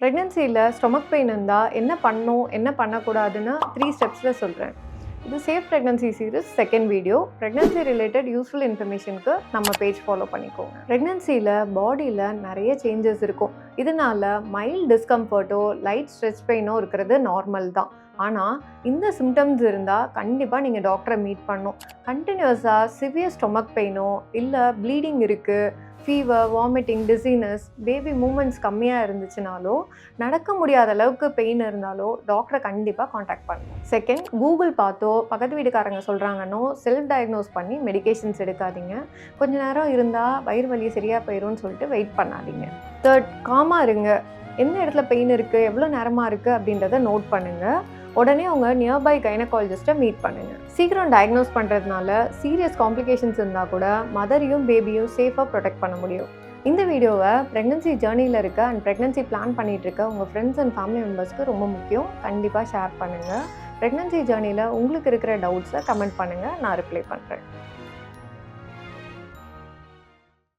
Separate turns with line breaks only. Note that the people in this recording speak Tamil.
பிரெக்னன்சில ஸ்டொமக் பெயின் இருந்தா என்ன பண்ணணும், என்ன பண்ணக்கூடாதுன்னு 3 ஸ்டெப்ஸ்ல சொல்றேன். இது safe pregnancy series second video. Pregnancy related useful இன்ஃபர்மேஷனுக்கு நம்ம பேஜ் ஃபாலோ பண்ணிக்கோங்க. பிரெக்னன்சியில் பாடியில் நிறைய சேஞ்சஸ் இருக்கும். இதனால மைல்ட் டிஸ்கம்ஃபர்ட்டோ லைட் ஸ்ட்ரெச் பெயினோ இருக்கிறது நார்மல் தான். ஆனால் இந்த சிம்டம்ஸ் இருந்தால் கண்டிப்பாக நீங்கள் டாக்டரை மீட் பண்ணணும். கண்டினியூஸாக சிவியர் ஸ்டொமக் பெயினோ இல்லை ப்ளீடிங் இருக்குது, fever, vomiting, dizziness, baby moments கம்மியாக இருந்துச்சுனாலோ, நடக்க முடியாத அளவுக்கு பெயின் இருந்தாலோ டாக்டரை கண்டிப்பாக காண்டாக்ட் பண்ணணும். செகண்ட், கூகுள் பார்த்தோ பக்கத்து வீட்டுக்காரங்க சொல்கிறாங்கன்னோ செல்ஃப் டயக்னோஸ் பண்ணி மெடிகேஷன்ஸ் எடுக்காதீங்க. கொஞ்ச நேரம் இருந்தால் வயிறு வலி சரியாக போயிடும்னு சொல்லிட்டு வெயிட் பண்ணாதீங்க. தேர்ட், காமாக இருங்க. எந்த இடத்துல பெயின் இருக்குது, எவ்வளோ நேரமாக இருக்குது அப்படின்றத நோட் பண்ணுங்கள். உடனே உங்கள் நியர்பை கைனகாலஜிஸ்ட்டை மீட் பண்ணுங்கள். சீக்கிரம் டயக்னோஸ் பண்ணுறதுனால சீரியஸ் காம்ப்ளிகேஷன்ஸ் இருந்தால் கூட மதரையும் பேபியும் சேஃபாக ப்ரொடெக்ட் பண்ண முடியும். இந்த வீடியோவை ப்ரெக்னன்சி ஜேர்னியில் இருக்க அண்ட் ப்ரெக்னன்சி பிளான் பண்ணிகிட்டு இருக்க உங்கள் ஃப்ரெண்ட்ஸ் அண்ட் ஃபேமிலி மெம்பர்ஸ்க்கு ரொம்ப முக்கியம். கண்டிப்பாக ஷேர் பண்ணுங்கள். ப்ரெக்னன்சி ஜேர்னியில் உங்களுக்கு இருக்கிற டவுட்ஸை கமெண்ட் பண்ணுங்கள், நான் ரிப்ளை பண்ணுறேன்.